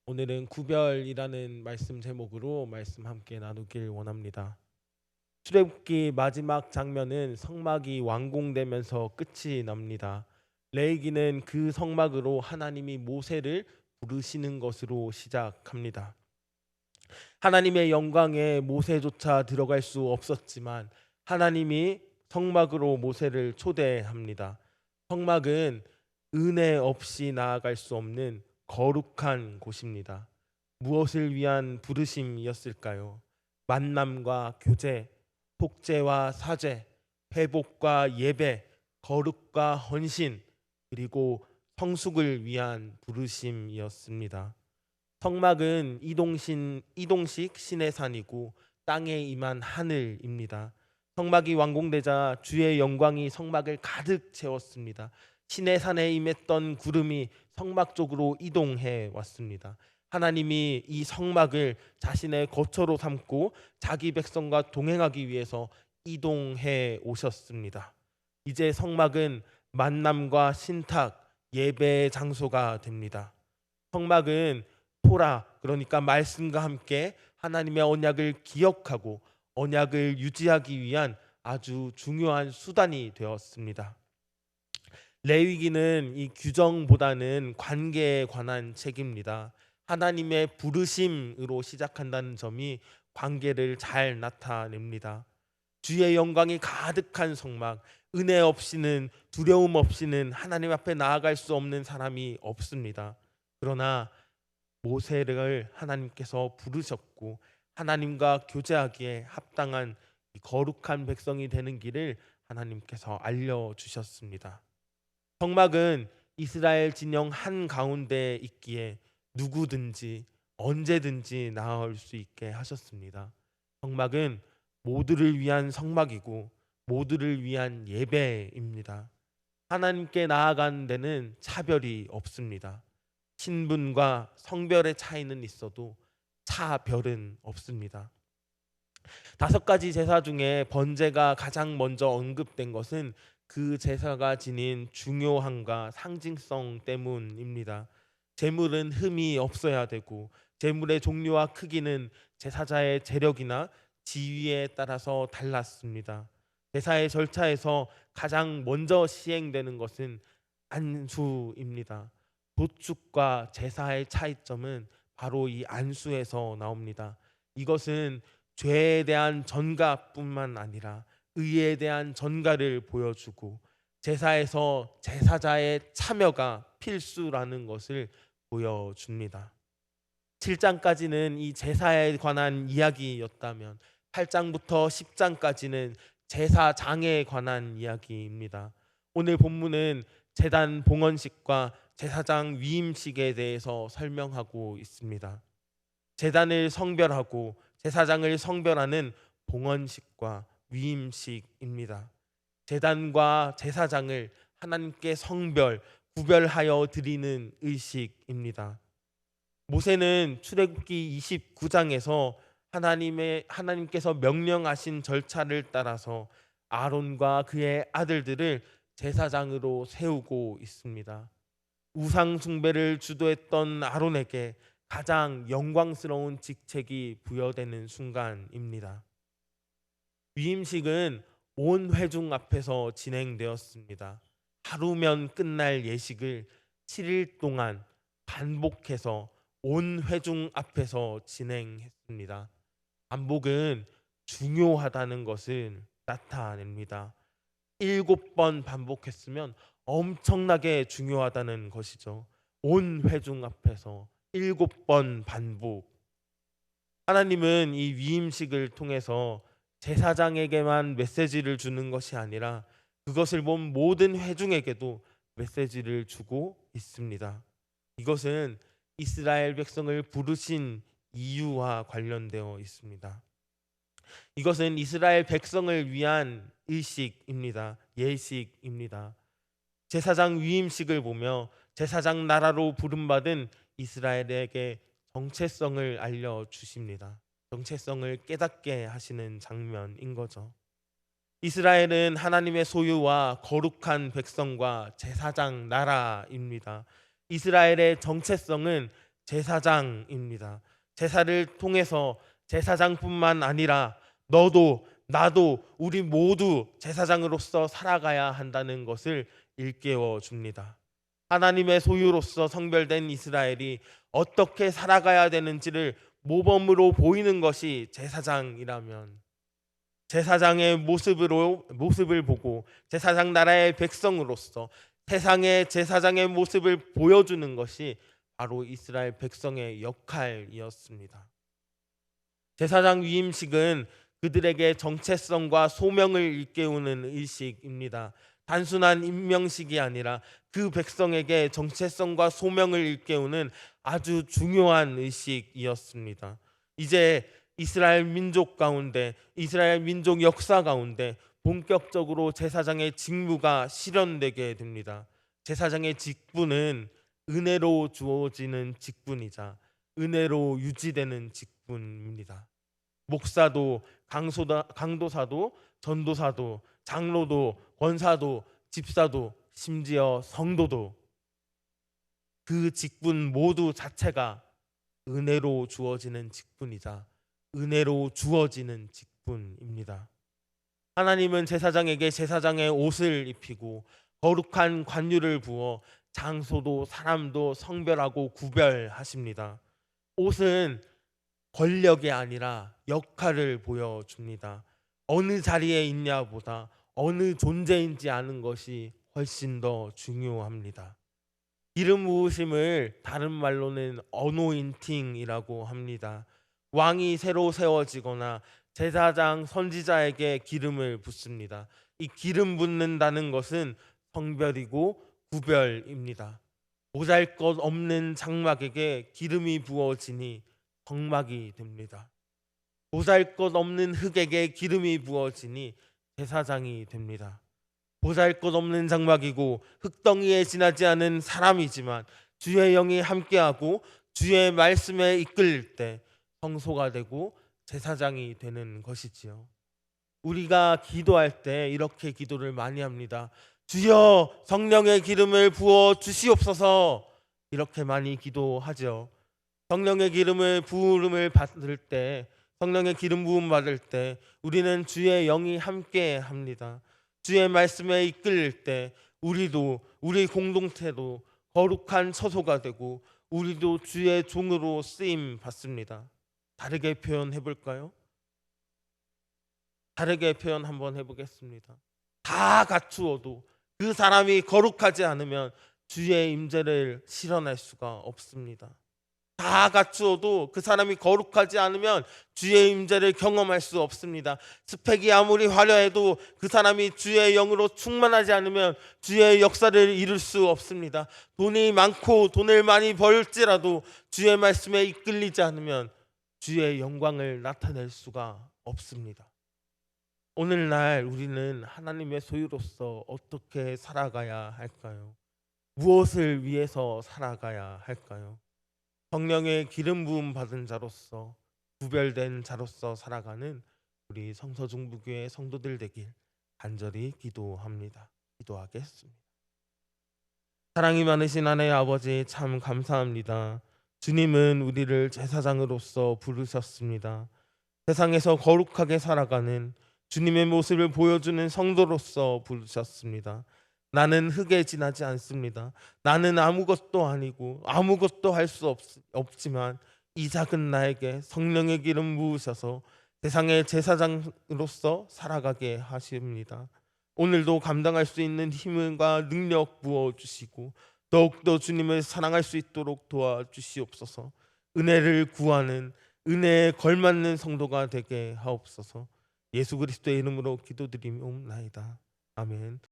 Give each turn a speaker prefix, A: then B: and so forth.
A: 오늘은 구별이라는 말씀 제목으로 말씀 함께 나누길 원합니다. 출애굽기 마지막 장면은 성막이 완공되면서 끝이 납니다. 레위기는 그 성막으로 하나님이 모세를 부르시는 것으로 시작합니다. 하나님의 영광에 모세조차 들어갈 수 없었지만 하나님이 성막으로 모세를 초대합니다. 성막은 은혜 없이 나아갈 수 없는 거룩한 곳입니다. 무엇을 위한 부르심이었을까요? 만남과 교제, 속죄와 사죄, 회복과 예배, 거룩과 헌신, 그리고 성숙을 위한 부르심이었습니다. 성막은 이동식 신의 산이고 땅에 임한 하늘입니다. 성막이 완공되자 주의 영광이 성막을 가득 채웠습니다. 신의 산에 임했던 구름이 성막 쪽으로 이동해 왔습니다. 하나님이 이 성막을 자신의 거처로 삼고 자기 백성과 동행하기 위해서 이동해 오셨습니다. 이제 성막은 만남과 신탁, 예배의 장소가 됩니다. 성막은 토라, 그러니까 말씀과 함께 하나님의 언약을 기억하고 언약을 유지하기 위한 아주 중요한 수단이 되었습니다. 레위기는 이 규정보다는 관계에 관한 책입니다. 하나님의 부르심으로 시작한다는 점이 관계를 잘 나타냅니다. 주의 영광이 가득한 성막, 은혜 없이는, 두려움 없이는 하나님 앞에 나아갈 수 없는 사람이 없습니다. 그러나 모세를 하나님께서 부르셨고 하나님과 교제하기에 합당한 이 거룩한 백성이 되는 길을 하나님께서 알려주셨습니다. 성막은 이스라엘 진영 한가운데 있기에 누구든지 언제든지 나올 수 있게 하셨습니다. 성막은 모두를 위한 성막이고 모두를 위한 예배입니다. 하나님께 나아가는 데는 차별이 없습니다. 신분과 성별의 차이는 있어도 차별은 없습니다. 5가지 제사 중에 번제가 가장 먼저 언급된 것은 그 제사가 지닌 중요함과 상징성 때문입니다. 제물은 흠이 없어야 되고 제물의 종류와 크기는 제사자의 재력이나 지위에 따라서 달랐습니다. 제사의 절차에서 가장 먼저 시행되는 것은 안수입니다. 도축과 제사의 차이점은 바로 이 안수에서 나옵니다. 이것은 죄에 대한 전가뿐만 아니라 의에 대한 전가를 보여주고 제사에서 제사자의 참여가 필수라는 것을 보여줍니다. 7장까지는 이 제사에 관한 이야기였다면 8장부터 10장까지는 제사장에 관한 이야기입니다. 오늘 본문은 제단 봉헌식과 제사장 위임식에 대해서 설명하고 있습니다. 제단을 성별하고 제사장을 성별하는 봉헌식과 위임식입니다. 제단과 제사장을 하나님께 구별하여 드리는 의식입니다. 모세는 출애굽기 29장에서 하나님께서 명령하신 절차를 따라서 아론과 그의 아들들을 제사장으로 세우고 있습니다. 우상 숭배를 주도했던 아론에게 가장 영광스러운 직책이 부여되는 순간입니다. 위임식은 온 회중 앞에서 진행되었습니다. 하루면 끝날 예식을 7일 동안 반복해서 온 회중 앞에서 진행했습니다. 반복은 중요하다는 것을 나타냅니다. 7번 반복했으면 엄청나게 중요하다는 것이죠. 온 회중 앞에서 7번 반복. 하나님은 이 위임식을 통해서 제사장에게만 메시지를 주는 것이 아니라 그것을 본 모든 회중에게도 메시지를 주고 있습니다. 이것은 이스라엘 백성을 부르신 이유와 관련되어 있습니다. 이것은 이스라엘 백성을 위한 의식입니다. 예식입니다. 제사장 위임식을 보며 제사장 나라로 부름받은 이스라엘에게 정체성을 알려주십니다. 정체성을 깨닫게 하시는 장면인 거죠. 이스라엘은 하나님의 소유와 거룩한 백성과 제사장 나라입니다. 이스라엘의 정체성은 제사장입니다. 제사를 통해서 제사장뿐만 아니라 너도 나도 우리 모두 제사장으로서 살아가야 한다는 것을 일깨워 줍니다. 하나님의 소유로서 성별된 이스라엘이 어떻게 살아가야 되는지를 모범으로 보이는 것이 제사장이라면, 제사장의 모습을 보고 제사장 나라의 백성으로서 세상의 제사장의 모습을 보여주는 것이 바로 이스라엘 백성의 역할이었습니다. 제사장 위임식은 그들에게 정체성과 소명을 일깨우는 의식입니다. 단순한 임명식이 아니라 그 백성에게 정체성과 소명을 일깨우는 아주 중요한 의식이었습니다. 이제 이스라엘 민족 가운데, 이스라엘 민족 역사 가운데 본격적으로 제사장의 직무가 실현되게 됩니다. 제사장의 직분은 은혜로 주어지는 직분이자 은혜로 유지되는 직분입니다. 목사도, 강도사도, 전도사도, 장로도, 권사도, 집사도, 심지어 성도도 그 직분 모두 자체가 은혜로 주어지는 직분이자 은혜로 주어지는 직분입니다. 하나님은 제사장에게 제사장의 옷을 입히고 거룩한 관유를 부어 장소도 사람도 성별하고 구별하십니다. 옷은 권력이 아니라 역할을 보여줍니다. 어느 자리에 있냐보다 어느 존재인지 아는 것이 훨씬 더 중요합니다. 기름 부으심을 다른 말로는 어노인팅이라고 합니다. 왕이 새로 세워지거나 제사장 선지자에게 기름을 붓습니다. 이 기름 붓는다는 것은 성별이고 구별입니다. 보잘것 없는 장막에게 기름이 부어지니 성막이 됩니다. 보잘것 없는 흙에게 기름이 부어지니 제사장이 됩니다. 보잘것없는 장막이고 흙덩이에 지나지 않은 사람이지만 주의 영이 함께하고 주의 말씀에 이끌릴 때 성소가 되고 제사장이 되는 것이지요. 우리가 기도할 때 이렇게 기도를 많이 합니다. 주여 성령의 기름을 부어 주시옵소서. 이렇게 많이 기도하죠. 성령의 기름을 부음을 받을 때, 성령의 기름 부음 받을 때 우리는 주의 영이 함께 합니다. 주의 말씀에 이끌릴 때 우리도, 우리 공동체도 거룩한 처소가 되고 우리도 주의 종으로 쓰임 받습니다. 다르게 표현해 볼까요? 다르게 표현 한번 해보겠습니다. 다 갖추어도 그 사람이 거룩하지 않으면 주의 임재를 실현할 수가 없습니다. 다 갖추어도 그 사람이 거룩하지 않으면 주의 임재를 경험할 수 없습니다. 스펙이 아무리 화려해도 그 사람이 주의 영으로 충만하지 않으면 주의 역사를 이룰 수 없습니다. 돈이 많고 돈을 많이 벌지라도 주의 말씀에 이끌리지 않으면 주의 영광을 나타낼 수가 없습니다. 오늘날 우리는 하나님의 소유로서 어떻게 살아가야 할까요? 무엇을 위해서 살아가야 할까요? 성령의 기름 부음 받은 자로서, 구별된 자로서 살아가는 우리 성서중부교회 성도들 되길 간절히 기도합니다. 기도하겠습니다. 사랑이 많으신 하나님 아버지, 참 감사합니다. 주님은 우리를 제사장으로서 부르셨습니다. 세상에서 거룩하게 살아가는 주님의 모습을 보여주는 성도로서 부르셨습니다. 나는 흙에 지나지 않습니다. 나는 아무것도 아니고 아무것도 할 수 없지만 이 작은 나에게 성령의 기름 부으셔서 세상의 제사장으로서 살아가게 하십니다. 오늘도 감당할 수 있는 힘과 능력 부어주시고 더욱더 주님을 사랑할 수 있도록 도와주시옵소서. 은혜를 구하는, 은혜에 걸맞는 성도가 되게 하옵소서. 예수 그리스도의 이름으로 기도드리옵나이다. 아멘.